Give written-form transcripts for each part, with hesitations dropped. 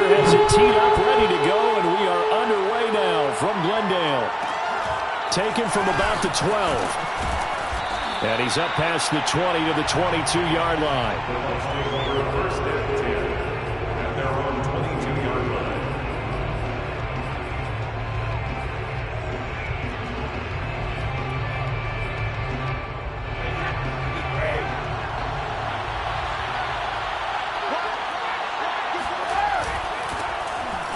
Kicker has it teed up, ready to go, and we are underway now from Glendale. Taken from about the 12. And he's up past the 20 to the 22-yard line. First and 10, and they're on 22-yard line.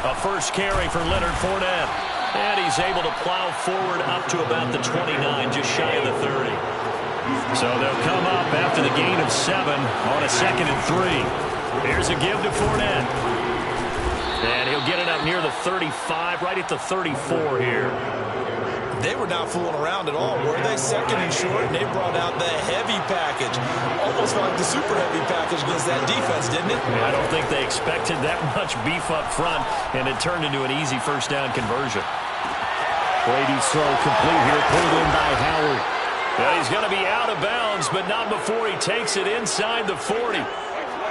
A first carry for Leonard Fournette. And he's able to plow forward up to about the 29, just shy of the 30. So they'll come up after the gain of 7 on a 2nd and 3. Here's a give to Fournette. And he'll get it up near the 35, right at the 34 here. They were not fooling around at all, were they? 2nd and short, and they brought out the heavy package. Almost like the super heavy package against that defense, didn't it? Yeah, I don't think they expected that much beef up front, and it turned into an easy first down conversion. Brady's throw complete here, pulled in by Howard. Well, he's going to be out of bounds, but not before he takes it inside the 40.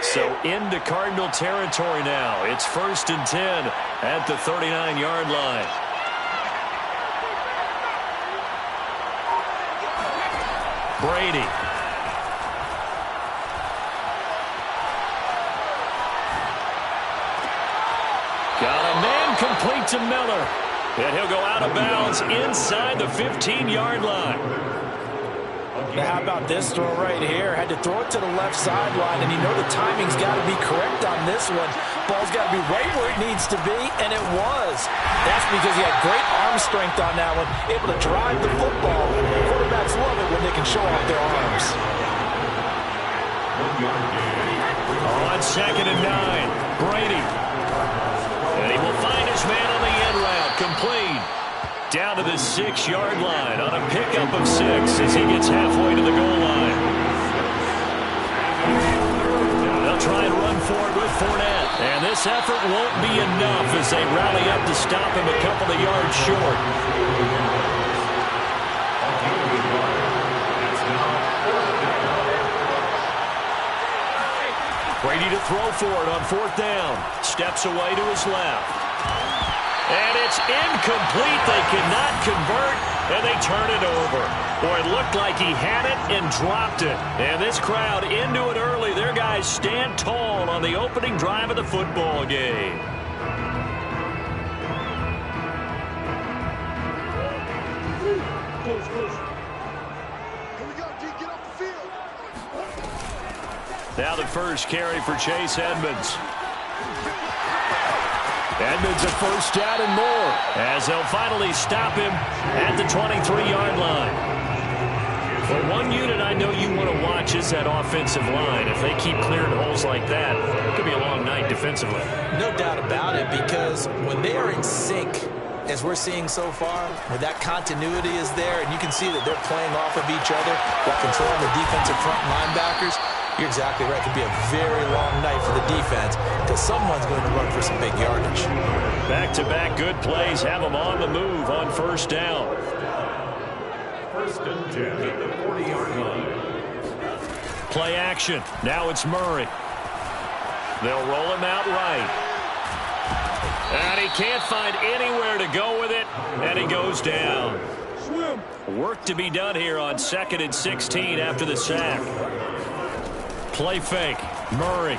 So into Cardinal territory now. It's 1st and 10 at the 39-yard line. Brady. Got a man complete to Miller. And he'll go out of bounds inside the 15-yard line. Now, how about this throw right here? Had to throw it to the left sideline, and you know the timing's got to be correct on this one. Ball's got to be right where it needs to be, and it was. That's because he had great arm strength on that one, able to drive the football. Quarterbacks love it when they can show off their arms. On 2nd and 9, Brady. And he will find his man on the end route, complete. Down to the 6-yard line on a pickup of 6 as he gets halfway to the goal line. They'll try and run forward with Fournette. And this effort won't be enough as they rally up to stop him a couple of yards short. Brady to throw for it on 4th down. Steps away to his left. And it's incomplete. They cannot convert, and they turn it over. Boy, it looked like he had it and dropped it. And this crowd into it early. Their guys stand tall on the opening drive of the football game. Now the first carry for Chase Edmonds. Edmonds a first down and more as they'll finally stop him at the 23-yard line. For one unit I know you want to watch is that offensive line. If they keep clearing holes like that, it could be a long night defensively. No doubt about it, because when they are in sync, as we're seeing so far, when that continuity is there, and you can see that they're playing off of each other while controlling the defensive front linebackers, you're exactly right. It could be a very long night for the defense because someone's going to run for some big yardage. Back-to-back good plays have them on the move on 1st down. 1st and 10 at the 40-yard line. Play action. Now it's Murray. They'll roll him out right. And he can't find anywhere to go with it, and he goes down. Work to be done here on 2nd and 16 after the sack. Play fake. Murray.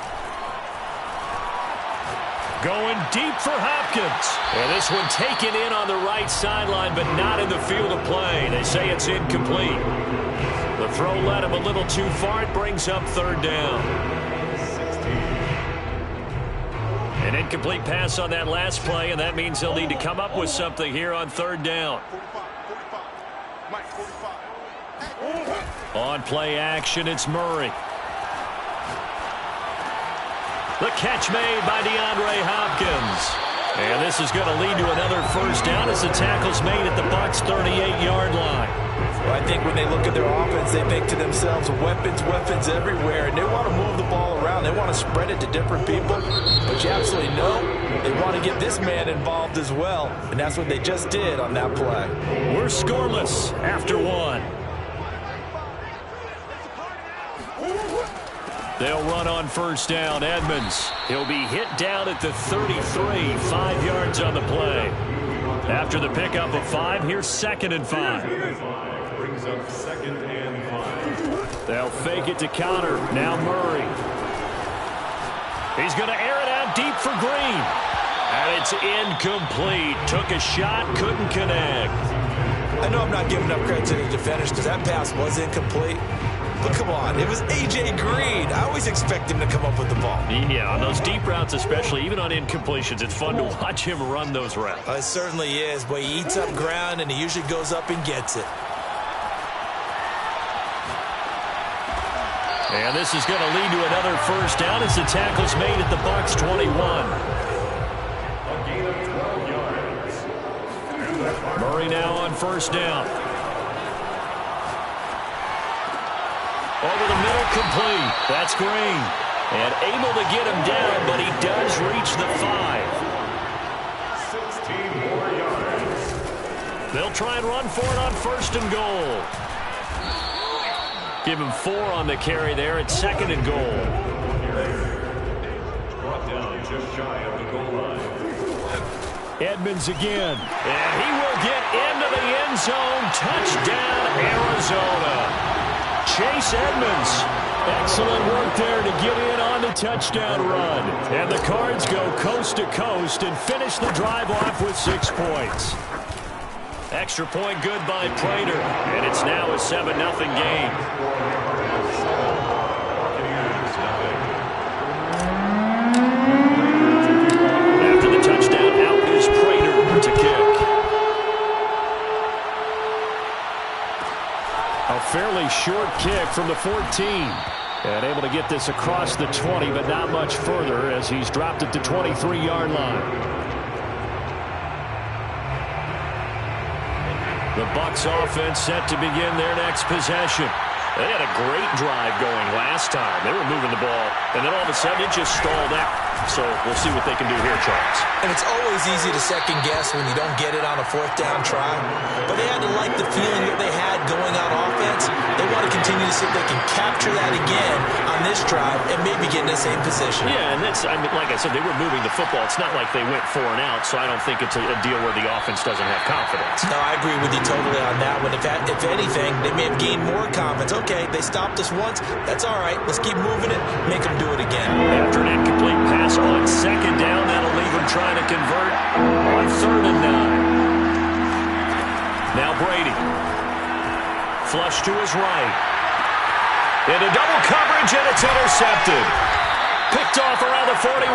Going deep for Hopkins. And this one taken in on the right sideline, but not in the field of play. They say it's incomplete. The throw led him a little too far. It brings up 3rd down. An incomplete pass on that last play, and that means they'll need to come up with something here on 3rd down. On play action, it's Murray. The catch made by DeAndre Hopkins. And this is going to lead to another first down as the tackle's made at the Bucs' 38-yard line. Well, I think when they look at their offense, they think to themselves, weapons, weapons everywhere, and they want to move the ball around. They want to spread it to different people. But you absolutely know they want to get this man involved as well, and that's what they just did on that play. We're scoreless after 1. They'll run on first down. Edmonds. He'll be hit down at the 33. 5 yards on the play. After the pickup of 5, here's 2nd and 5. Brings up 2nd and 5. They'll fake it to counter. Now Murray. He's going to air it out deep for Green. And it's incomplete. Took a shot, couldn't connect. I know I'm not giving up credit to the defenders because that pass was incomplete. But come on, it was A.J. Green. I always expect him to come up with the ball. Yeah, on those deep routes especially, even on incompletions, it's fun to watch him run those routes. It certainly is, but he eats up ground and he usually goes up and gets it. And this is going to lead to another first down as the tackle's made at the Bucs 21. A gain of 12 yards. Murray now on first down. Over the middle, complete. That's Green. And able to get him down, but he does reach the 5. 16 more yards. They'll try and run for it on first and goal. Give him 4 on the carry there at 2nd and goal. Brought down just shy of the goal line. Edmonds again. And he will get into the end zone. Touchdown, Arizona. Chase Edmonds. Excellent work there to get in on the touchdown run. And the Cards go coast to coast and finish the drive off with 6 points. Extra point good by Prater. And it's now a 7-0 game. After the touchdown, out is Prater to kick. A fairly short kick from the 14. And able to get this across the 20, but not much further as he's dropped it to 23-yard line. The Bucs offense set to begin their next possession. They had a great drive going last time. They were moving the ball, and then all of a sudden it just stalled out. So we'll see what they can do here, Charles. And it's always easy to second guess when you don't get it on a 4th down try. But they had to like the feeling that they had going on offense. They want to continue to see if they can capture that again on this drive and maybe get in the same position. Yeah, and that's, I mean, like I said, they were moving the football. It's not like they went 4 and out, so I don't think it's a deal where the offense doesn't have confidence. No, I agree with you totally on that one. If anything, they may have gained more confidence. Okay, they stopped us once. That's all right. Let's keep moving it. Make them do it again. After an incomplete pass on 2nd down, that'll leave them trying to convert on 3rd and 9. Now Brady. Flush to his right. Into double coverage, and it's intercepted. Picked off around the 41.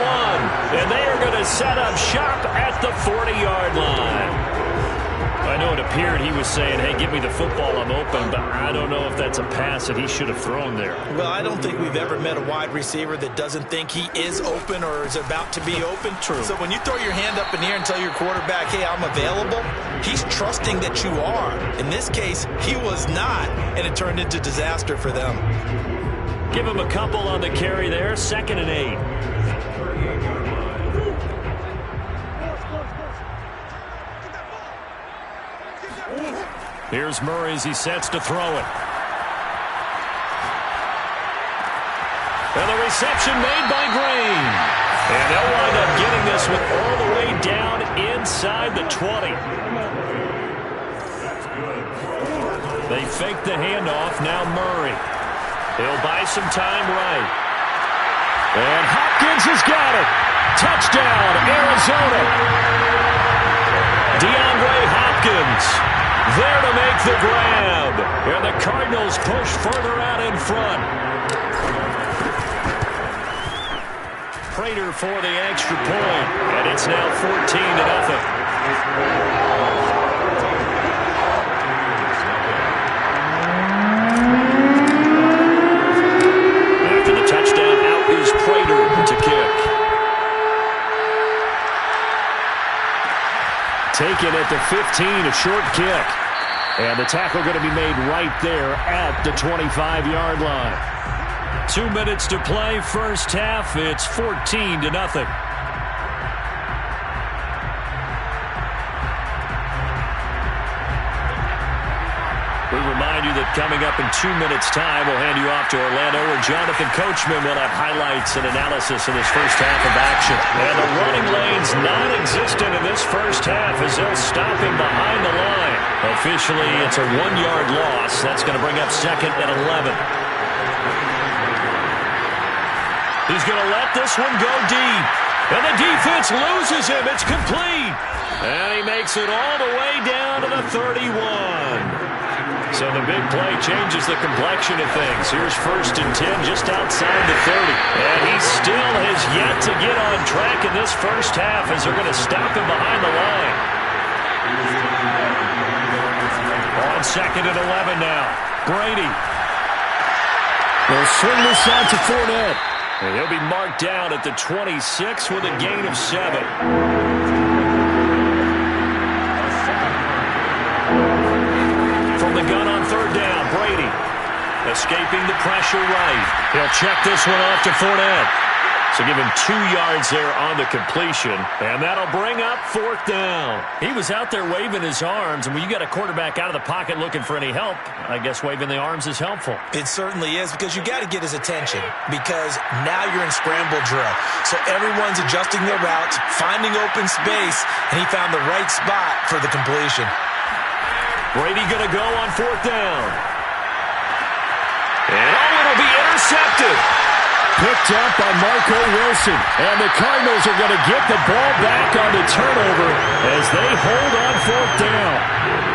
And they are going to set up shop at the 40-yard line. I know it appeared he was saying, hey, give me the football, I'm open, but I don't know if that's a pass that he should have thrown there. Well, I don't think we've ever met a wide receiver that doesn't think he is open or is about to be open. True. So when you throw your hand up in the air and tell your quarterback, hey, I'm available, he's trusting that you are. In this case, he was not, and it turned into disaster for them. Give him a couple on the carry there, 2nd and 8. Here's Murray as he sets to throw it. And the reception made by Green. And they'll wind up getting this one all the way down inside the 20. They fake the handoff. Now Murray. He'll buy some time right. And Hopkins has got it. Touchdown, Arizona. DeAndre Hopkins there to make the grab. And the Cardinals push further out in front. Prater for the extra point. And it's now 14-0. After the touchdown, out is Prater to kick. Taken at the 15, a short kick. And the tackle going to be made right there at the 25-yard line. 2 minutes to play, first half. It's 14-0. We remind you that coming up in 2 minutes' time, we'll hand you off to Orlando, where Jonathan Coachman will have highlights and analysis of this first half of action. And the running lane's non-existent in this first half as they'll stop him behind the line. Officially, it's a 1-yard loss. That's going to bring up second and 11. He's going to let this one go deep. And the defense loses him. It's complete. And he makes it all the way down to the 31. So the big play changes the complexion of things. Here's 1st and 10 just outside the 30. And he still has yet to get on track in this first half as they're going to stop him behind the line. On 2nd and 11 now. Brady. They'll swing this out to Fournette. And he'll be marked down at the 26 with a gain of 7. From the gun on 3rd down, Brady escaping the pressure right. He'll check this one off to Fournette. So give him 2 yards there on the completion, and that'll bring up 4th down. He was out there waving his arms, and when you got a quarterback out of the pocket looking for any help, I guess waving the arms is helpful. It certainly is, because you got to get his attention, because now you're in scramble drill. So everyone's adjusting their routes, finding open space, and he found the right spot for the completion. Brady going to go on 4th down. And it'll be intercepted. Picked up by Marco Wilson. And the Cardinals are going to get the ball back on the turnover as they hold on 4th down.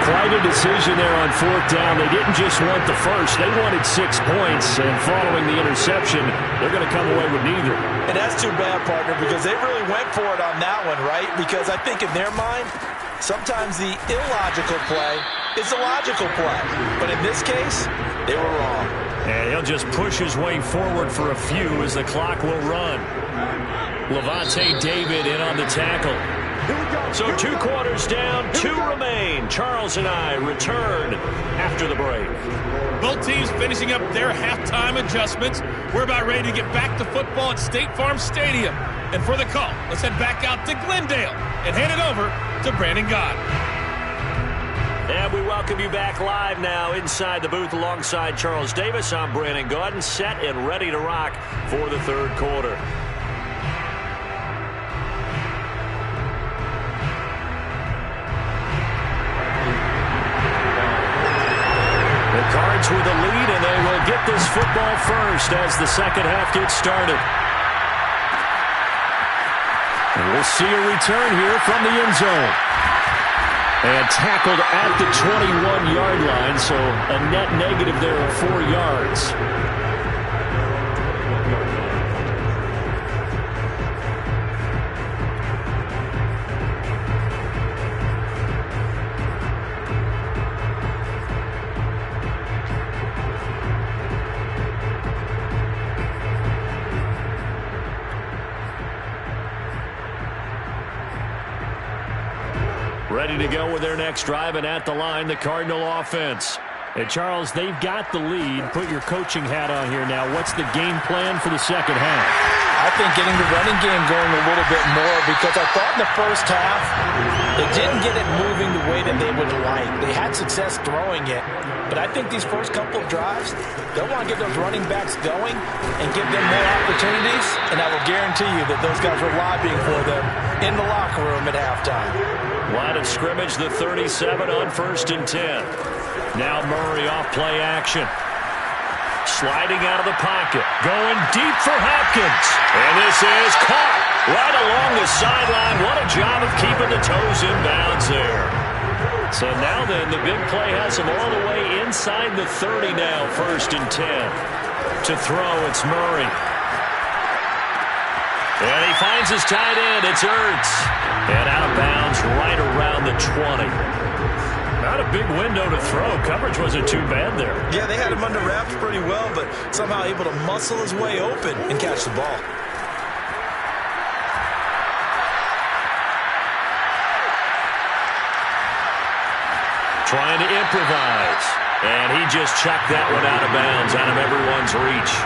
Quite a decision there on 4th down. They didn't just want the first. They wanted 6 points. And following the interception, they're going to come away with neither. And that's too bad, partner, because they really went for it on that one, right? Because I think in their mind, sometimes the illogical play is a logical play. But in this case, they were wrong. And he'll just push his way forward for a few as the clock will run. Levante David in on the tackle. So 2 quarters down, 2 remain. Charles and I return after the break. Both teams finishing up their halftime adjustments. We're about ready to get back to football at State Farm Stadium. And for the call, let's head back out to Glendale and hand it over to Brandon Gott. And we welcome you back live now inside the booth alongside Charles Davis. I'm Brandon Gaudin, set and ready to rock for the 3rd quarter. The Cards with the lead, and they will get this football first as the second half gets started. And we'll see a return here from the end zone. And tackled at the 21-yard line, so a net negative there of 4 yards. Ready to go with their next drive, and at the line, the Cardinal offense. And Charles, they've got the lead. Put your coaching hat on here now. What's the game plan for the second half? I think getting the running game going a little bit more, because I thought in the first half they didn't get it moving the way that they would like. They had success throwing it, but I think these first couple of drives, they'll want to get those running backs going and give them more opportunities, and I will guarantee you that those guys were lobbying for them in the locker room at halftime. Line of scrimmage, the 37 on 1st and 10. Now Murray off play action. Sliding out of the pocket. Going deep for Hopkins. And this is caught right along the sideline. What a job of keeping the toes in bounds there. So now then, the big play has him all the way inside the 30 now, 1st and 10. To throw, it's Murray. And he finds his tight end. It's Ertz. And out of bounds right around the 20. Not a big window to throw. Coverage wasn't too bad there. Yeah, they had him under wraps pretty well, but somehow able to muscle his way open and catch the ball. Trying to improvise. And he just chucked that one out of bounds, out of everyone's reach.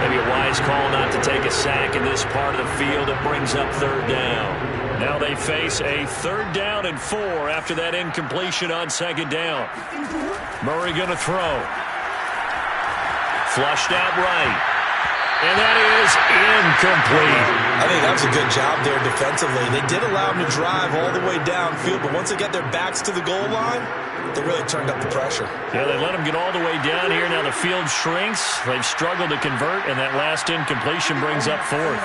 Maybe a wise call not to take a sack in this part of the field. It brings up third down. Now they face a 3rd down and 4 after that incompletion on 2nd down. Murray going to throw. Flushed out right. And that is incomplete. I think that was a good job there defensively. They did allow them to drive all the way downfield, but once they got their backs to the goal line, they really turned up the pressure. Yeah, they let them get all the way down here. Now the field shrinks. They've struggled to convert, and that last incompletion brings up 4th.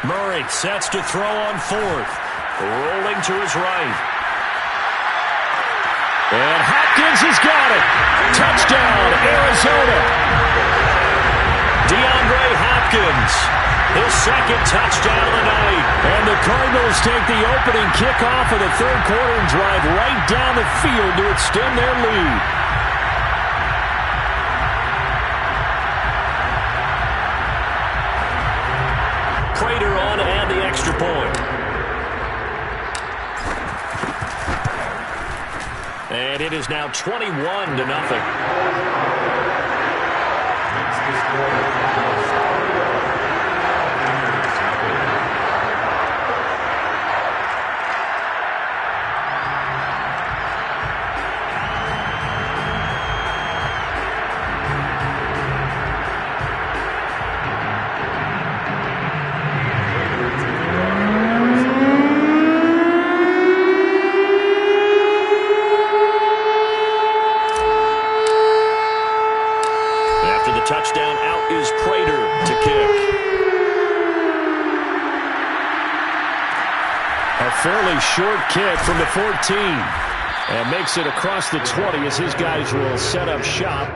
Murray sets to throw on 4th. Rolling to his right. And Hopkins has got it. Touchdown, Arizona. DeAndre Hopkins, his 2nd touchdown of the night. And the Cardinals take the opening kickoff of the 3rd quarter and drive right down the field to extend their lead. Prater on to add the extra point. And it is now 21-0. Touchdown, out is Prater to kick. A fairly short kick from the 14. And makes it across the 20 as his guys will set up shop.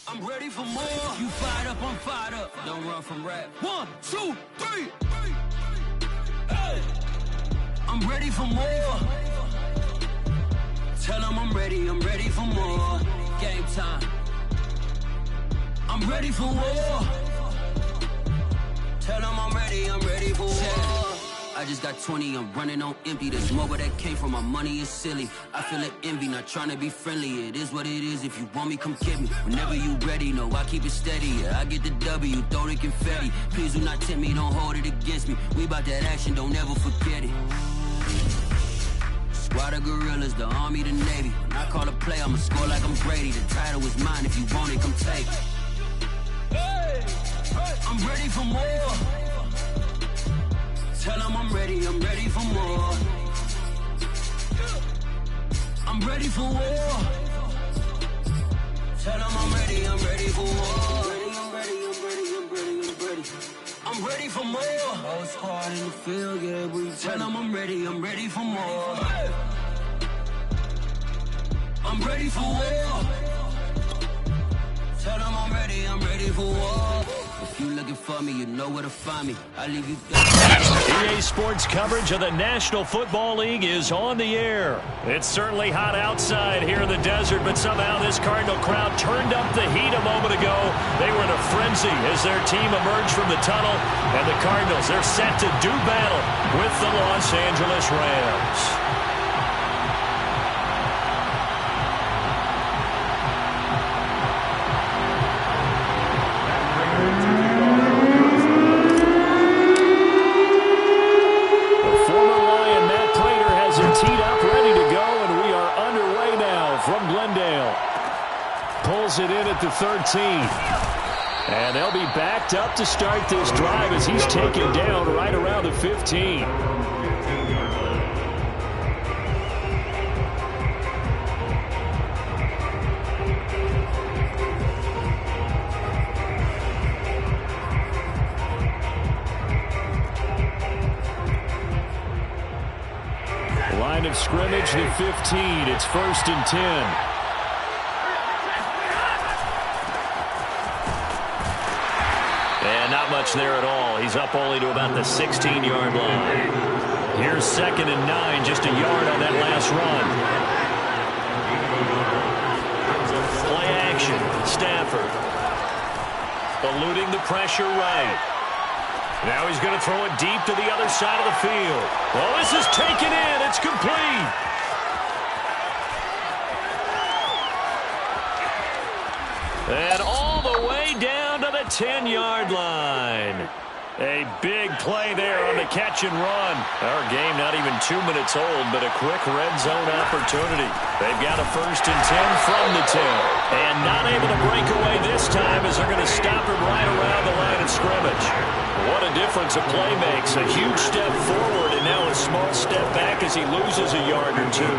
I'm ready for more. You fired up, I'm fired up. Don't run from rap. 1, 2, 3. Hey. I'm ready for more. Tell them I'm ready for more. Game time. I'm ready for war. Tell them I'm ready for war. I just got 20, I'm running on empty. There's more where that came from, my money is silly. I feel it envy, not trying to be friendly. It is what it is, if you want me, come get me. Whenever you ready, no, I keep it steady. Yeah, I get the W, throw the confetti. Please do not tempt me, don't hold it against me. We about that action, don't ever forget it. Squad of gorillas, the army, the navy. When I call a play, I'ma score like I'm Brady. The title is mine, if you want it, come take it. Hey, hey. I'm ready for more. Tell them I'm ready for more. I'm ready for war. Tell them I'm ready for war. I'm ready for more. Whole squad in the field, yeah, we tell them I'm ready for more. I'm ready for war. Tell them I'm ready for war. If you looking for me, you know where to find me. I leave you there. EA Sports coverage of the National Football League is on the air. It's certainly hot outside here in the desert, but somehow this Cardinal crowd turned up the heat a moment ago. They were in a frenzy as their team emerged from the tunnel, and the Cardinals, they're set to do battle with the Los Angeles Rams. It in at the 13. And they'll be backed up to start this drive as he's taken down right around the 15. Line of scrimmage, the 15. It's 1st and 10. Not much there at all. He's up only to about the 16-yard line. Here's 2nd and 9, just a yard on that last run. eluding the pressure right. Now he's going to throw it deep to the other side of the field. Well, this is taken in. It's complete. And all the way down to the 10-yard line. A big play there on the catch and run. Our game not even 2 minutes old, but a quick red zone opportunity. They've got a 1st and 10 from the 10. And not able to break away this time as they're going to stop him right around the line of scrimmage. What a difference a play makes. A huge step forward and now a small step back as he loses a yard or two.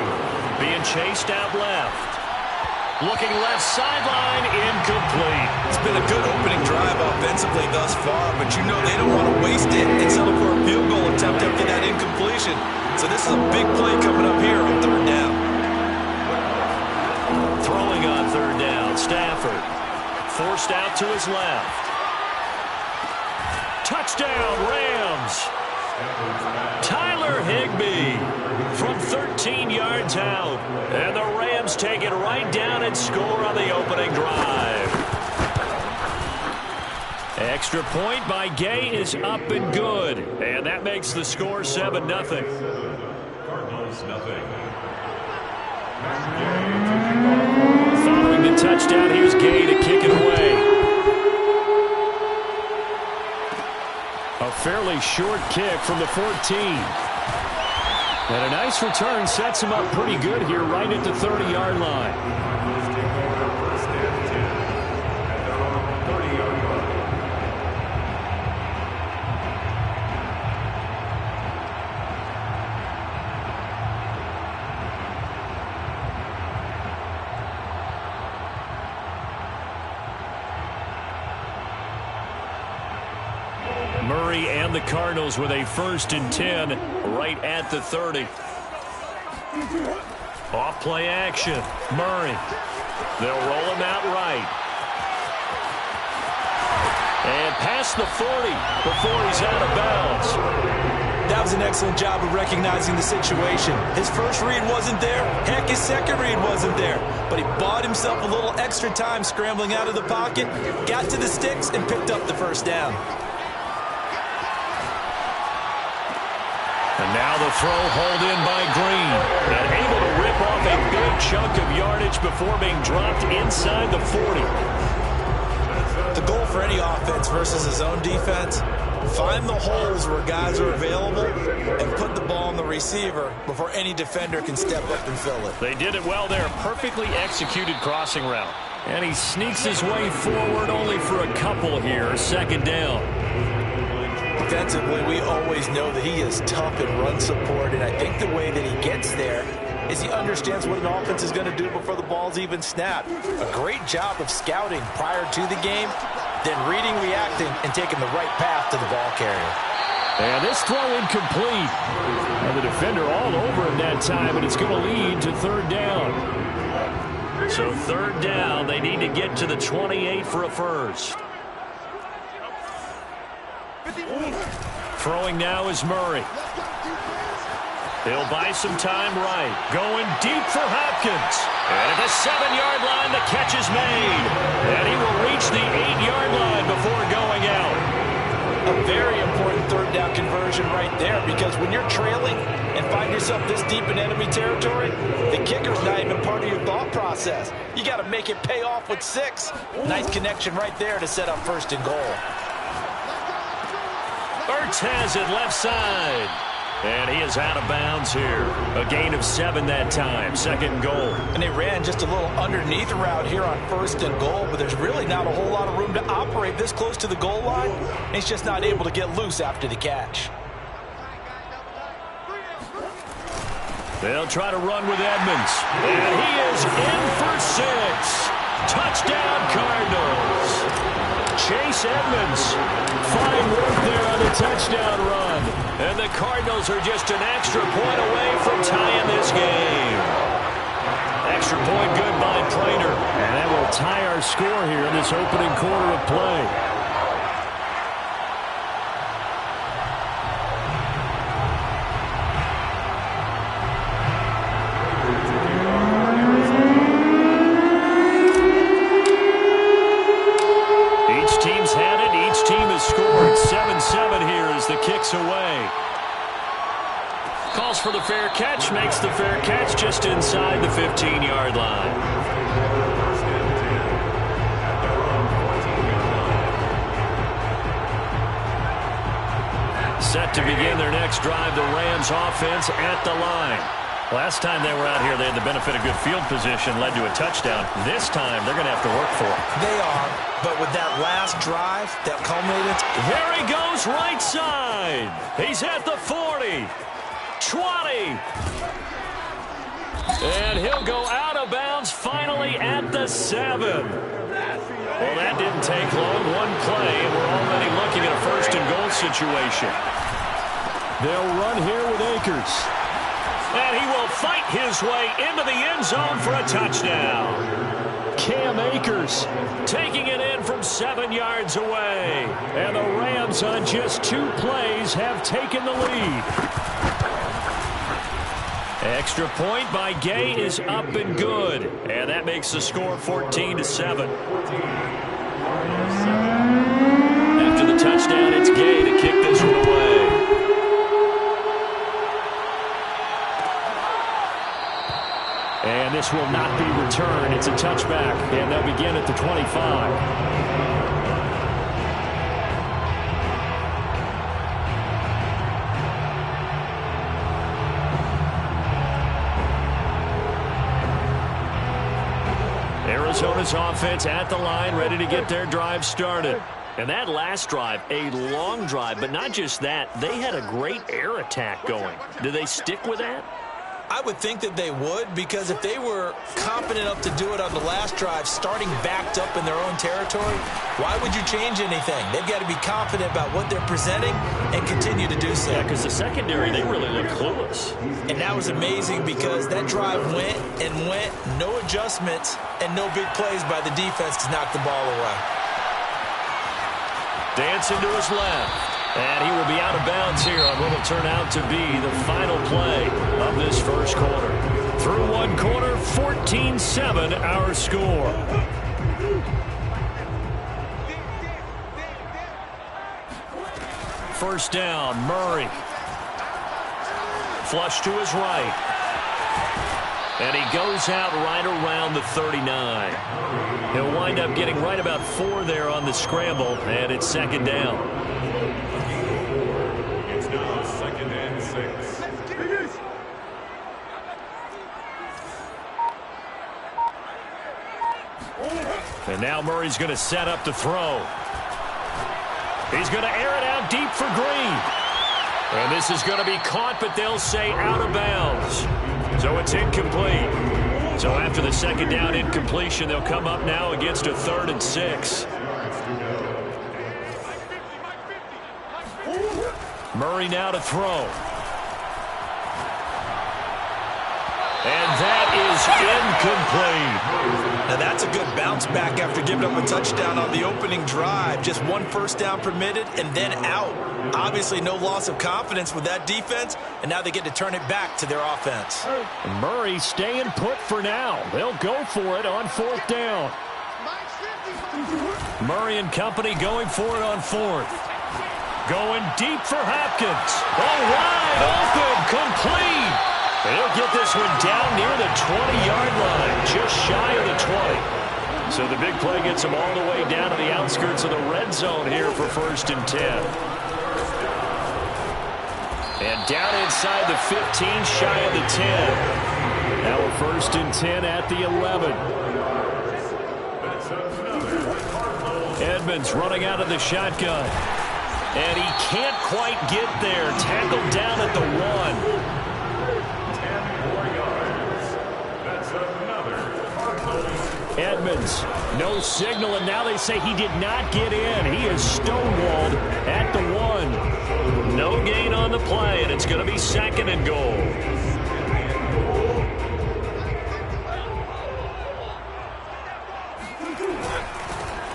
Being chased out left. Looking left sideline, incomplete. It's been a good opening drive offensively thus far, but you know they don't want to waste it and settle for a field goal attempt after that incompletion. So this is a big play coming up here on 3rd down. Throwing on 3rd down, Stafford. Forced out to his left. Touchdown, Rams. Tyler Higbee from 13 yards out. And the Rams take it right down and score on the opening drive. Extra point by Gay is up and good. And that makes the score 7-0. Cardinals, nothing. Following the touchdown, here's Gay to kick it away. A fairly short kick from the 14. And a nice return sets him up pretty good here right at the 30-yard line. Murray and the Cardinals with a 1st and 10 right at the 30. Off play action. Murray. They'll roll him out right. And past the 40 before he's out of bounds. That was an excellent job of recognizing the situation. His first read wasn't there. Heck, his second read wasn't there. But he bought himself a little extra time scrambling out of the pocket, got to the sticks, and picked up the 1st down. And now the throw hauled in by Green. And able to rip off a big chunk of yardage before being dropped inside the 40. The goal for any offense versus his own defense, find the holes where guys are available and put the ball on the receiver before any defender can step up and fill it. They did it well there. Perfectly executed crossing route. And he sneaks his way forward only for a couple here. 2nd down. Defensively, we always know that he is tough in run support, and I think the way that he gets there is he understands what an offense is going to do before the ball's even snapped. A great job of scouting prior to the game, then reading, reacting, and taking the right path to the ball carrier. And this throw incomplete. And the defender all over him that time, and it's going to lead to 3rd down. So 3rd down, they need to get to the 28 for a 1st. Throwing now is Murray. He'll buy some time right. Going deep for Hopkins. And at the 7-yard line, the catch is made. And he will reach the 8-yard line before going out. A very important 3rd down conversion right there, because when you're trailing and find yourself this deep in enemy territory, the kicker's not even part of your thought process. You got to make it pay off with 6. Nice connection right there to set up 1st and goal. Ertz has it left side. And he is out of bounds here. A gain of 7 that time. 2nd and goal. And they ran just a little underneath route here on 1st and goal, but there's really not a whole lot of room to operate this close to the goal line. He's just not able to get loose after the catch. They'll try to run with Edmonds. And he is in for 6. Touchdown, Cardinals. Chase Edmonds. Fine work there on the touchdown run. And the Cardinals are just an extra point away from tying this game. Extra point good by Prater. And that will tie our score here in this opening quarter of play. Teams breaks away. Calls for the fair catch, makes the fair catch just inside the 15-yard line. First and 10 at their own 14-yard line. Set to begin their next drive, the Rams offense at the line. Last time they were out here, they had the benefit of good field position, led to a touchdown. This time, they're going to have to work for it. They are, but with that last drive that culminated. Here he goes right side. He's at the 40, 20. And he'll go out of bounds finally at the 7. Well, that didn't take long. One play, and we're already looking at a first and goal situation. They'll run here with Akers. And he will fight his way into the end zone for a touchdown. Cam Akers taking it in from 7 yards away. And the Rams on just 2 plays have taken the lead. Extra point by Gay is up and good. And that makes the score 14-7. After the touchdown, it's Gay to kick this one away. And this will not be returned. It's a touchback, and they'll begin at the 25. Arizona's offense at the line, ready to get their drive started. And that last drive, a long drive, but not just that. They had a great air attack going. Do they stick with that? I would think that they would, because if they were confident enough to do it on the last drive, starting backed up in their own territory, why would you change anything? They've got to be confident about what they're presenting and continue to do so. Yeah, because the secondary, they really look clueless. And that was amazing because that drive went and went, no adjustments, and no big plays by the defense to knock the ball away. Dancing to his left. And he will be out of bounds here on what will turn out to be the final play of this first quarter. Through one quarter, 14-7 our score. First down, Murray. Flush to his right. And he goes out right around the 39. He'll wind up getting right about 4 there on the scramble, and it's second down. It's now 2nd and 6. And now Murray's going to set up to throw. He's going to air it out deep for Green. And this is going to be caught, but they'll say out of bounds. So it's incomplete. So after the second down incompletion, they'll come up now against a 3rd and 6. Murray now to throw. And that is incomplete. Now that's a good bounce back after giving up a touchdown on the opening drive. Just 1 first down permitted and then out. Obviously no loss of confidence with that defense, and now they get to turn it back to their offense. Murray staying put for now. They'll go for it on 4th down. Murray and company going for it on 4th. Going deep for Hopkins. Oh, wide open, complete. They'll get this one down near the 20-yard line, just shy of the 20. So the big play gets them all the way down to the outskirts of the red zone here for 1st and 10. And down inside the 15, shy of the 10. Now a 1st and 10 at the 11. Edmonds running out of the shotgun. And he can't quite get there. Tackled down at the 1. Edmonds, no signal, and now they say he did not get in. He is stonewalled at the 1. No gain on the play, and it's going to be 2nd and goal.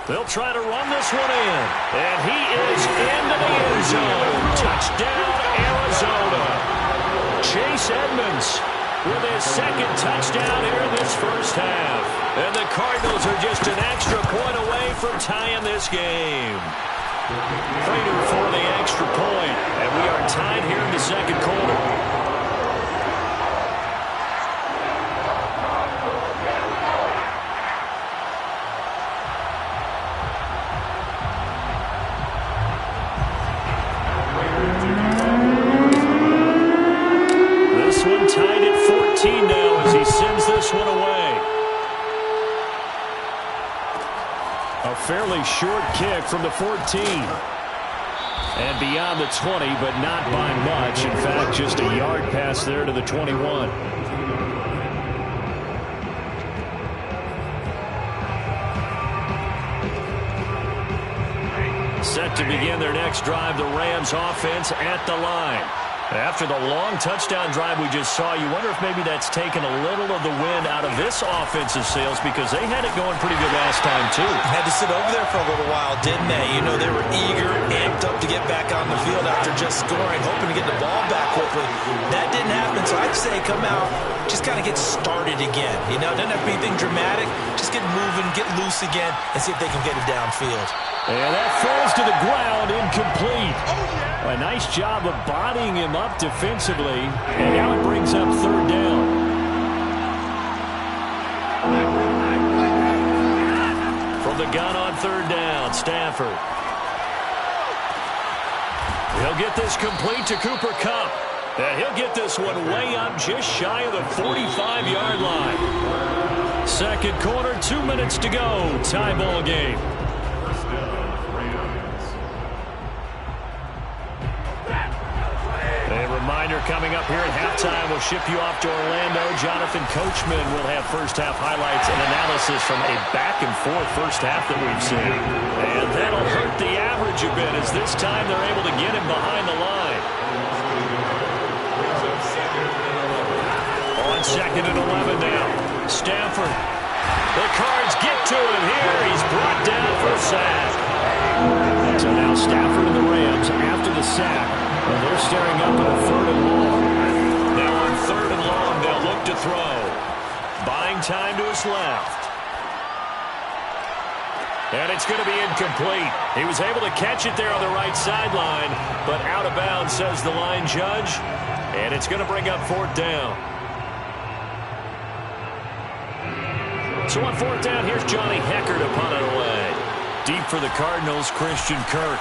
They'll try to run this one in, and he is into the end zone. Touchdown, Arizona. Chase Edmonds with his 2nd touchdown here in this first half. And the Cardinals are just an extra point away from tying this game. Prater for the extra point. And we are tied here in the second quarter. This one tied at 14 now as he sends this one away. A fairly short kick from the 14. And beyond the 20, but not by much. In fact, just a yard pass there to the 21. Set to begin their next drive, the Rams offense at the line. After the long touchdown drive we just saw, you wonder if maybe that's taken a little of the wind out of this offensive sails because they had it going pretty good last time, too. Had to sit over there for a little while, didn't they? You know, they were eager, amped up to get back on the field after just scoring, hoping to get the ball back quickly. That didn't happen, so I'd say come out, just kind of get started again. You know, doesn't have to be anything dramatic. Just get moving, get loose again, and see if they can get it downfield. And that falls to the ground, incomplete. A nice job of bodying him up defensively, and now it brings up third down. From the gun on third down, Stafford. He'll get this complete to Cooper Kupp. And he'll get this one way up just shy of the 45-yard line. Second quarter, 2 minutes to go. Tie ball game. A reminder coming up here at halftime, we'll ship you off to Orlando. Jonathan Coachman will have first-half highlights and analysis from a back-and-forth first half that we've seen. And that'll hurt the average a bit as this time they're able to get him behind the line. On second and 11 now. Stafford. The Cards get to him here. He's brought down for a sack. So now Stafford and the Rams after the sack. And they're staring up at a third and long. Now on third and long, they'll look to throw. Buying time to his left. And it's going to be incomplete. He was able to catch it there on the right sideline, but out of bounds, says the line judge. And it's going to bring up fourth down. So on fourth down, here's Johnny Hecker to punt it away. Deep for the Cardinals, Christian Kirk.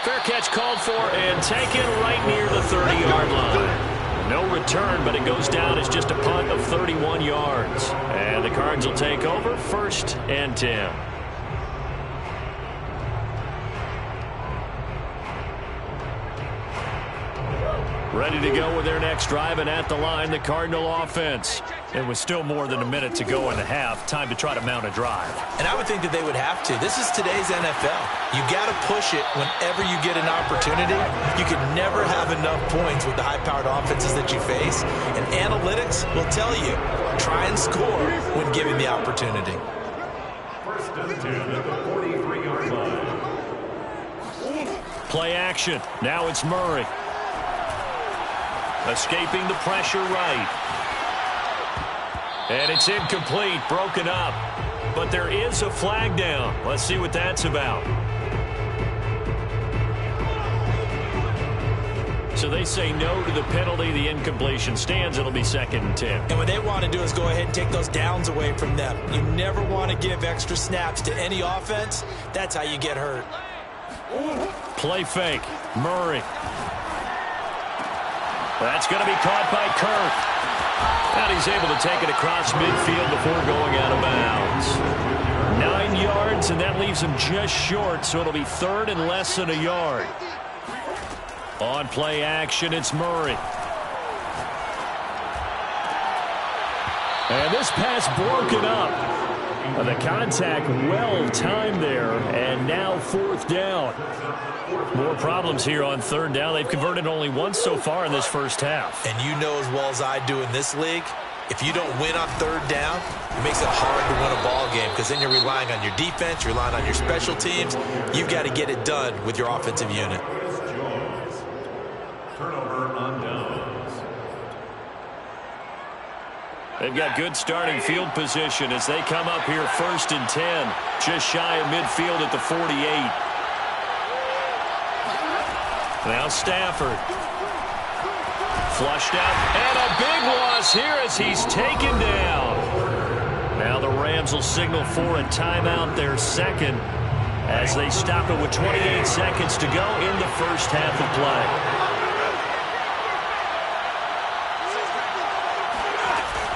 Fair catch called for and taken right near the 30-yard line. No return, but it goes down as just a punt of 31 yards. And the Cards will take over, 1st and 10. Ready to go with their next drive, and at the line, the Cardinal offense. It was still more than a minute to go in the half. Time to try to mount a drive. And I would think that they would have to. This is today's NFL. You got to push it whenever you get an opportunity. You can never have enough points with the high-powered offenses that you face. And analytics will tell you, try and score when given the opportunity. 1st and 10 at the 43-yard line. Play action. Now it's Murray. Escaping the pressure right. And it's incomplete, broken up. But there is a flag down. Let's see what that's about. So they say no to the penalty. The incompletion stands. It'll be 2nd and 10. And what they want to do is go ahead and take those downs away from them. You never want to give extra snaps to any offense. That's how you get hurt. Play fake. Murray. That's going to be caught by Kirk. And he's able to take it across midfield before going out of bounds. 9 yards, and that leaves him just short, so it'll be 3rd and less than a yard. On play action, it's Murray. And this pass broken up. The contact well timed there, and now 4th down. More problems here on 3rd down. They've converted only once so far in this first half. And you know as well as I do in this league, if you don't win on 3rd down, it makes it hard to win a ball game because then you're relying on your defense, you're relying on your special teams. You've got to get it done with your offensive unit. Turnover on downs. They've got good starting field position as they come up here 1st and 10, just shy of midfield at the 48. Now Stafford. Flushed out, and a big loss here as he's taken down. Now the Rams will signal for a timeout, their second, as they stop it with 28 seconds to go in the first half of play.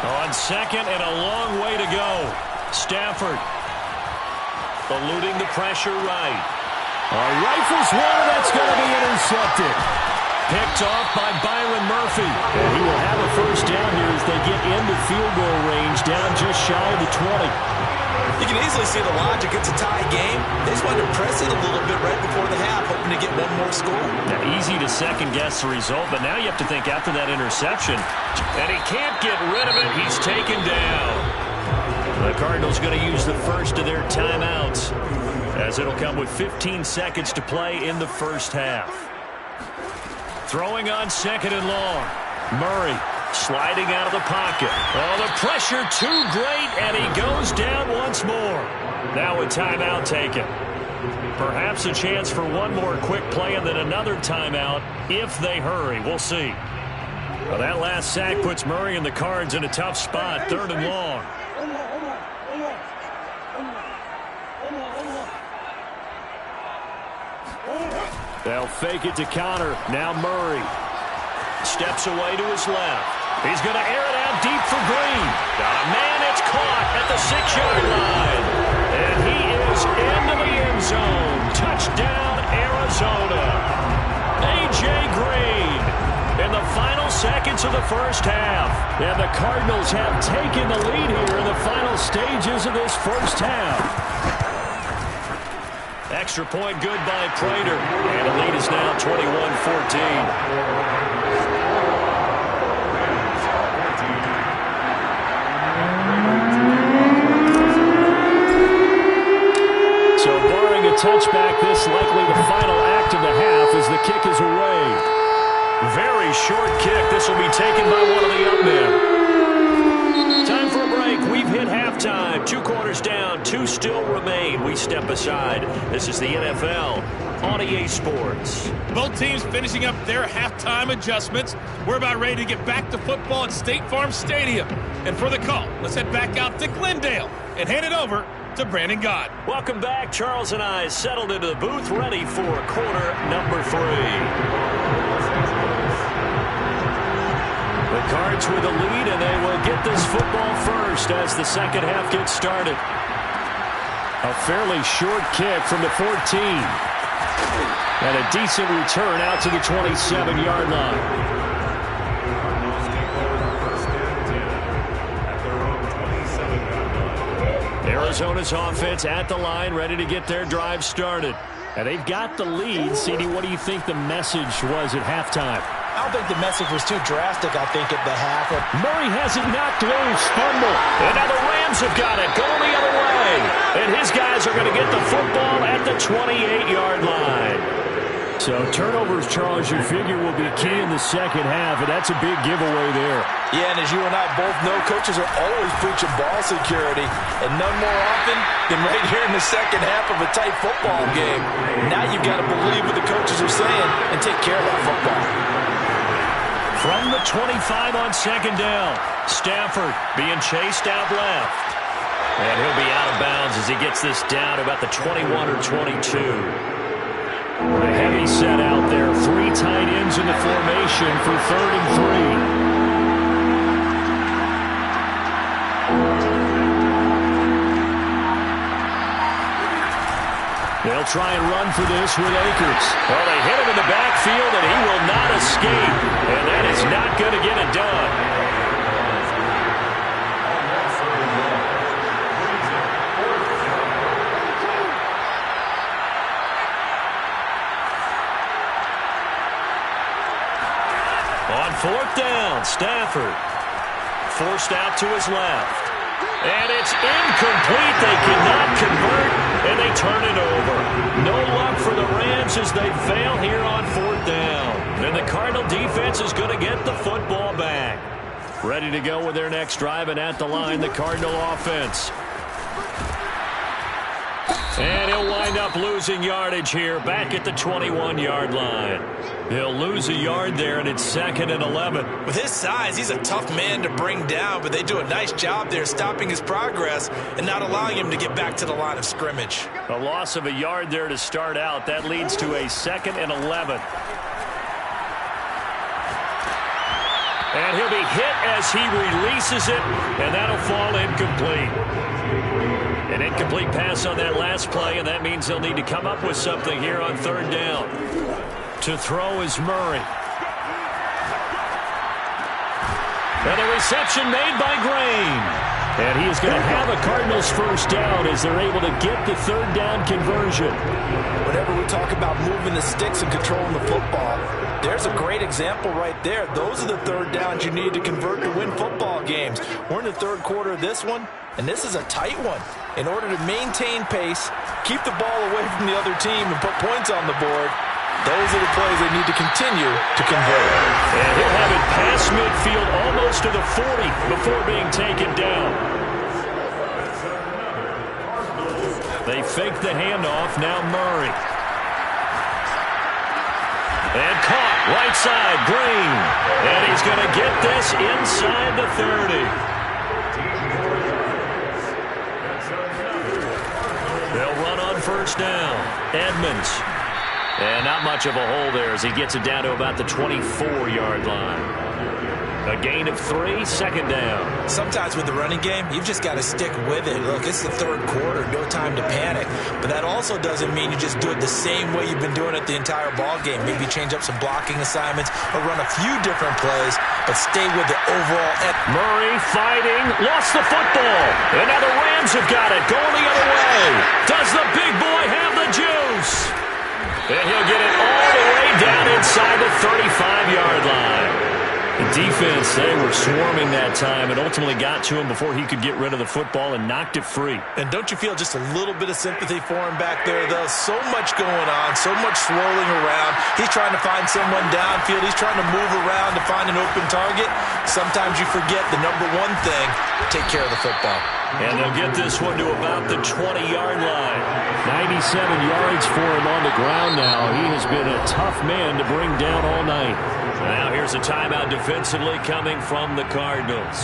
On second and a long way to go. Stafford eluding the pressure right. Rifles one, that's going to be intercepted. Picked off by Byron Murphy. And he will have a first down here as they get into field goal range, down just shy of the 20. You can easily see the logic. It's a tie game. They just wanted to press it a little bit right before the half, hoping to get one more score. Now, easy to second-guess the result, but now you have to think after that interception. And he can't get rid of it. He's taken down. The Cardinals going to use the first of their timeouts, as it'll come with 15 seconds to play in the first half. Throwing on second and long. Murray sliding out of the pocket. Oh, the pressure too great, and he goes down once more. Now a timeout taken. Perhaps a chance for one more quick play and then another timeout if they hurry. We'll see. Well, that last sack puts Murray and the Cards in a tough spot, 3rd and long. They'll fake it to Connor. Now Murray steps away to his left. He's going to air it out deep for Green. Got a man, it's caught at the 6-yard line. And he is into the end zone. Touchdown, Arizona. A.J. Green in the final seconds of the first half. And the Cardinals have taken the lead here in the final stages of this first half. Extra point good by Prater. And the lead is now 21-14. Touchback, this likely the final act of the half as the kick is away. Very short kick. This will be taken by one of the up men. Time for a break. We've hit halftime. 2 quarters down. 2 still remain. We step aside. This is the NFL on EA Sports. Both teams finishing up their halftime adjustments. We're about ready to get back to football at State Farm Stadium. And for the call, let's head back out to Glendale and hand it over to Brandon Gott. Welcome back. Charles and I settled into the booth, ready for quarter number 3. The Cards with the lead, and they will get this football first as the second half gets started. A fairly short kick from the 14. And a decent return out to the 27-yard line. Arizona's offense at the line, ready to get their drive started. And they've got the lead. CD, what do you think the message was at halftime? I don't think the message was too drastic, I think, at the half. Murray has it knocked loose. Fumble. And now the Rams have got it going the other way. And his guys are going to get the football at the 28-yard line. So turnovers, Charles, you figure will be key in the second half, and that's a big giveaway there. Yeah, and as you and I both know, coaches are always preaching ball security, and none more often than right here in the second half of a tight football game. Now you've got to believe what the coaches are saying and take care of that football. From the 25 on second down, Stafford being chased out left. And he'll be out of bounds as he gets this down about the 21 or 22. A heavy set out there. 3 tight ends in the formation for 3rd and 3. They'll try and run for this with Akers. Well, they hit him in the backfield, and he will not escape. And that is not going to get it done. On 4th down, Stafford forced out to his left. And it's incomplete. They cannot convert, and they turn it over. No luck for the Rams as they fail here on 4th down. And the Cardinal defense is going to get the football back. Ready to go with their next drive, and at the line, the Cardinal offense. And he'll wind up losing yardage here back at the 21-yard line. He'll lose a yard there, and it's 2nd and 11. With his size, he's a tough man to bring down, but they do a nice job there stopping his progress and not allowing him to get back to the line of scrimmage. A loss of a yard there to start out. That leads to a 2nd and 11. And he'll be hit as he releases it, and that'll fall incomplete. An incomplete pass on that last play, and that means they'll need to come up with something here on 3rd down. To throw is Murray. And the reception made by Grain. And he is going to have a Cardinals first down as they're able to get the 3rd down conversion. Whenever we talk about moving the sticks and controlling the football, there's a great example right there. Those are the 3rd downs you need to convert to win football games. We're in the 3rd quarter of this one, and this is a tight one. In order to maintain pace, keep the ball away from the other team, and put points on the board, those are the plays they need to continue to convert. And he'll have it past midfield almost to the 40 before being taken down. They fake the handoff. Now Murray. And caught right side, Green. And he's going to get this inside the 30. They'll run on first down. Edmonds. And not much of a hole there as he gets it down to about the 24-yard line. A gain of 3, 2nd down. Sometimes with the running game, you've just got to stick with it. Look, it's the 3rd quarter, no time to panic. But that also doesn't mean you just do it the same way you've been doing it the entire ball game. Maybe change up some blocking assignments or run a few different plays, but stay with the overall. Murray fighting, lost the football. And now the Rams have got it, going the other way. Does the big boy have the juice? And he'll get it all the way down inside the 35-yard line. The defense, they were swarming that time and ultimately got to him before he could get rid of the football and knocked it free. And don't you feel just a little bit of sympathy for him back there, though? So much going on, so much swirling around. He's trying to find someone downfield. He's trying to move around to find an open target. Sometimes you forget the number one thing, take care of the football. And they'll get this one to about the 20-yard line. 97 yards for him on the ground now. He has been a tough man to bring down all night. Now here's a timeout defensively coming from the Cardinals.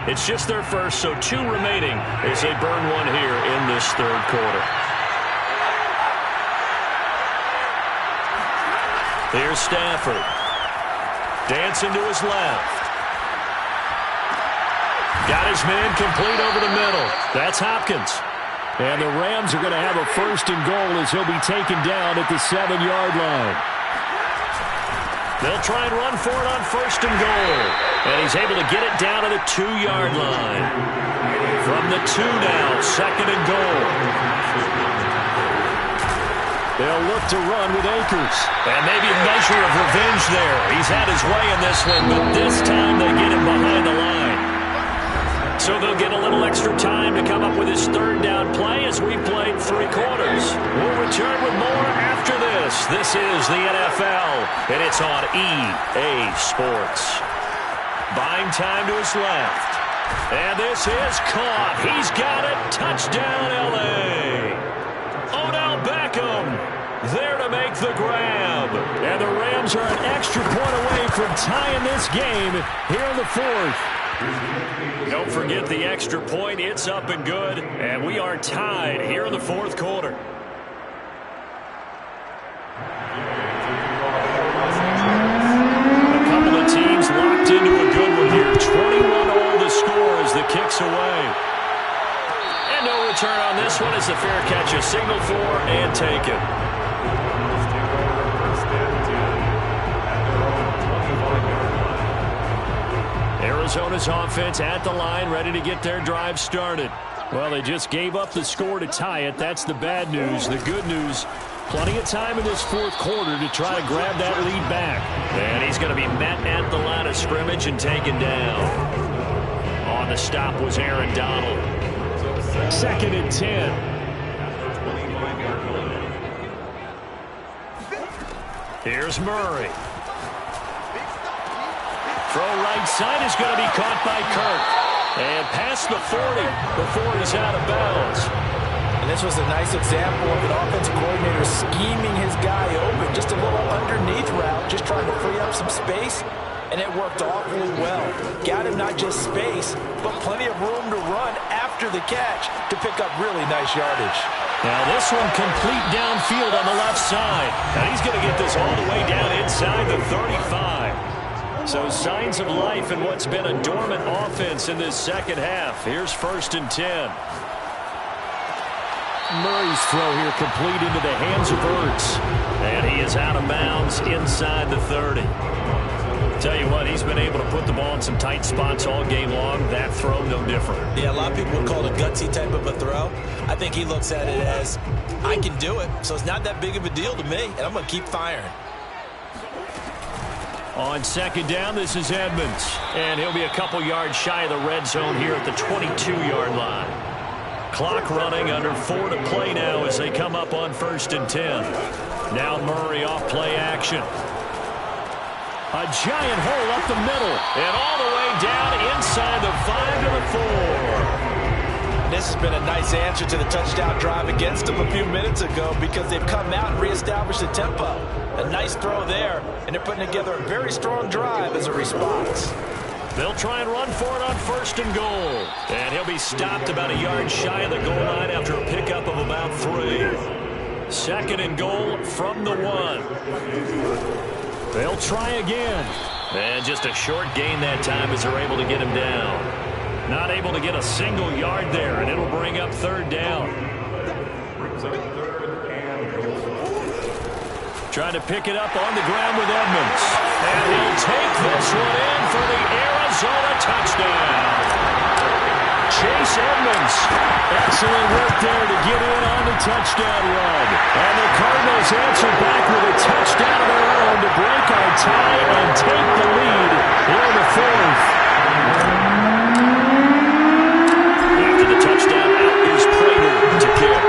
It's just their first, so 2 remaining as they burn one here in this 3rd quarter. Here's Stafford. Dancing to his left. Got his man complete over the middle. That's Hopkins. And the Rams are going to have a 1st and goal as he'll be taken down at the 7-yard line. They'll try and run for it on 1st and goal. And he's able to get it down to the 2-yard line. From the 2 now, 2nd and goal. They'll look to run with Akers. And maybe a measure of revenge there. He's had his way in this one, but this time they get him behind the line. So they'll get a little extra time to come up with his 3rd down play as we played 3 quarters. We'll return with more after this. This is the NFL, and it's on EA Sports. Buying time to his left. And this is caught. He's got it. Touchdown, L.A. Odell Beckham there to make the grab. And the Rams are an extra point away from tying this game here in the 4th. Don't forget the extra point. It's up and good. And we are tied here in the 4th quarter. A couple of teams locked into a good one here. 21-all the score as the kick's away. And no return on this one as the fair catch is signaled for and taken. Arizona's offense at the line, ready to get their drive started. Well, they just gave up the score to tie it. That's the bad news. The good news, plenty of time in this 4th quarter to try to grab that lead back. And he's going to be met at the line of scrimmage and taken down. On the stop was Aaron Donald. 2nd and 10. Here's Murray. Throw right side is going to be caught by Kirk. And past the 40 before he's out of bounds. And this was a nice example of an offensive coordinator scheming his guy open. Just a little underneath route, just trying to free up some space. And it worked awfully well. Got him not just space, but plenty of room to run after the catch to pick up really nice yardage. Now this one complete downfield on the left side. And he's going to get this all the way down inside the 35. So signs of life in what's been a dormant offense in this second half. Here's 1st and 10. Murray's throw here complete into the hands of Ertz. And he is out of bounds inside the 30. Tell you what, he's been able to put the ball in some tight spots all game long. That throw, no different. Yeah, a lot of people would call it a gutsy type of a throw. I think he looks at it as, I can do it, so it's not that big of a deal to me, and I'm going to keep firing. On 2nd down, this is Edmonds. And he'll be a couple yards shy of the red zone here at the 22-yard line. Clock running, under 4 to play now as they come up on 1st and 10. Now Murray off play action. A giant hole up the middle. And all the way down inside the 5 to the 4. This has been a nice answer to the touchdown drive against them a few minutes ago because they've come out and reestablished the tempo. A nice throw there, and they're putting together a very strong drive as a response. They'll try and run for it on 1st and goal. And he'll be stopped about a yard shy of the goal line after a pickup of about 3. 2nd and goal from the 1. They'll try again. And just a short gain that time as they're able to get him down. Not able to get a single yard there, and it'll bring up 3rd down. Trying to pick it up on the ground with Edmonds. And he'll take this one in for the Arizona touchdown. Chase Edmonds. Excellent work there to get in on the touchdown run. And the Cardinals answer back with a touchdown of their own to break our tie and take the lead here in the 4th. After the touchdown, out is Prater to kick.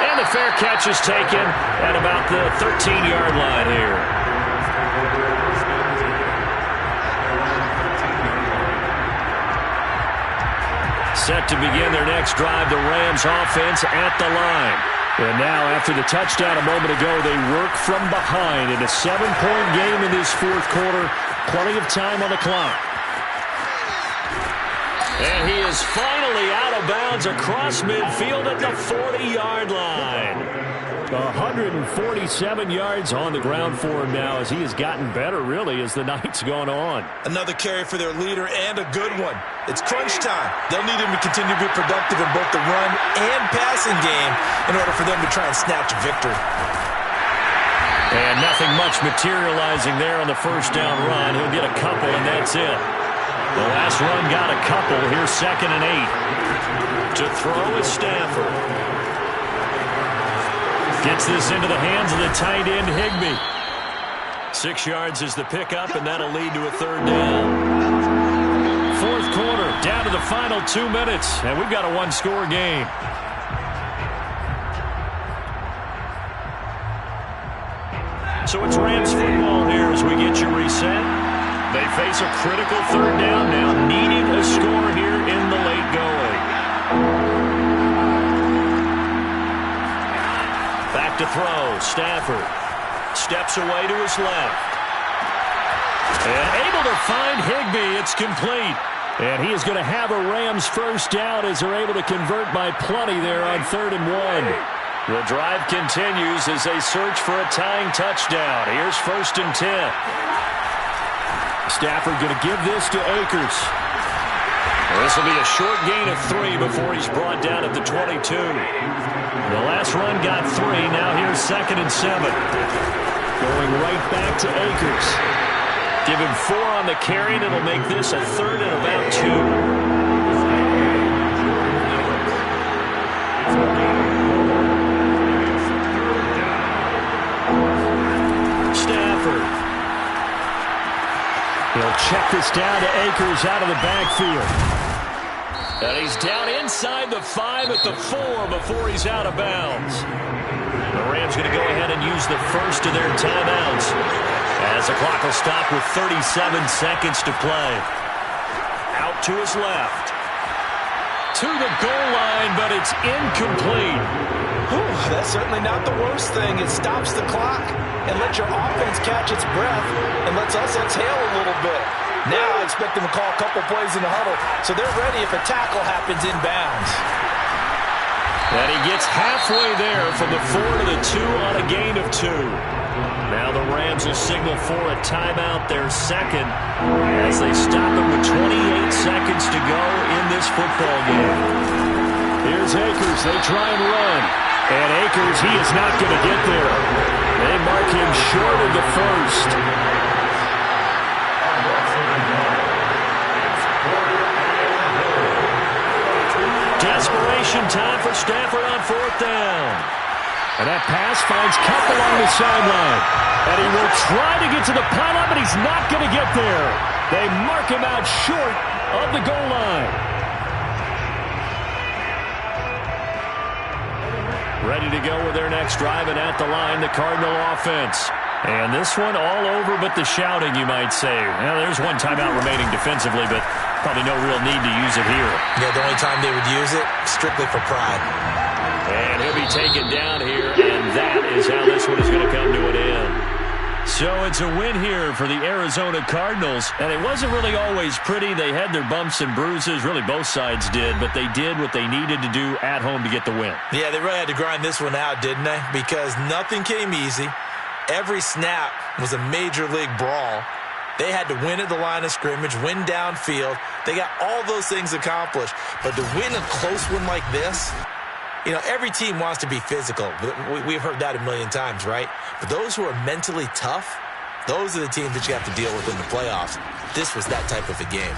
And the fair catch is taken at about the 13-yard line here. Set to begin their next drive, the Rams offense at the line. And now, after the touchdown a moment ago, they work from behind in a 7-point game in this 4th quarter. Plenty of time on the clock. And he is finally out of bounds across midfield at the 40-yard line. 147 yards on the ground for him now as he has gotten better, really, as the night's gone on. Another carry for their leader and a good one. It's crunch time. They'll need him to continue to be productive in both the run and passing game in order for them to try and snatch a victory. And nothing much materializing there on the 1st down run. He'll get a couple, and that's it. The last run got a couple. Here's 2nd and 8. To throw is Stafford. Gets this into the hands of the tight end, Higbee. 6 yards is the pickup, and that'll lead to a 3rd down. 4th quarter, down to the final 2 minutes, and we've got a 1-score game. So it's Rams football here as we get you reset. They face a critical 3rd down now, needing a score here in the late going. Back to throw. Stafford steps away to his left. And able to find Higbee. It's complete. And he is going to have a Rams 1st down as they're able to convert by plenty there on 3rd and 1. The drive continues as they search for a tying touchdown. Here's 1st and 10. Stafford going to give this to Akers. This will be a short gain of 3 before he's brought down at the 22. The last run got 3. Now here's 2nd and 7. Going right back to Akers. Give him 4 on the carry, and it'll make this a 3rd and about 2. Stafford. He'll check this down to Akers out of the backfield. And he's down inside the 5 at the 4 before he's out of bounds. The Rams going to go ahead and use the first of their timeouts as the clock will stop with 37 seconds to play. Out to his left. To the goal line, but it's incomplete. Whew, that's certainly not the worst thing. It stops the clock and lets your offense catch its breath and lets us exhale a little bit. Now I expect them to call a couple plays in the huddle, so they're ready if a tackle happens inbounds. And he gets halfway there from the 4 to the 2 on a gain of 2. Now the Rams will signal for a timeout, their second, as they stop it with 28 seconds to go in this football game. Here's Akers. They try and run. And Akers, he is not going to get there. They mark him short of the first. Desperation time for Stafford on 4th down. And that pass finds Kupp along the sideline. And he will try to get to the pylon, but he's not going to get there. They mark him out short of the goal line. Ready to go with their next drive, and at the line, the Cardinal offense. And this one all over but the shouting, you might say. Well, there's one timeout remaining defensively, but probably no real need to use it here. Yeah, the only time they would use it, strictly for pride. And he'll be taken down here, and that is how this one is going to come to an end. So it's a win here for the Arizona Cardinals, and it wasn't really always pretty. They had their bumps and bruises, really both sides did, but they did what they needed to do at home to get the win. Yeah, they really had to grind this one out, didn't they? Because nothing came easy. Every snap was a major league brawl. They had to win at the line of scrimmage, win downfield. They got all those things accomplished. But to win a close one like this, you know, every team wants to be physical. We've heard that a million times, right? But those who are mentally tough, those are the teams that you have to deal with in the playoffs. This was that type of a game.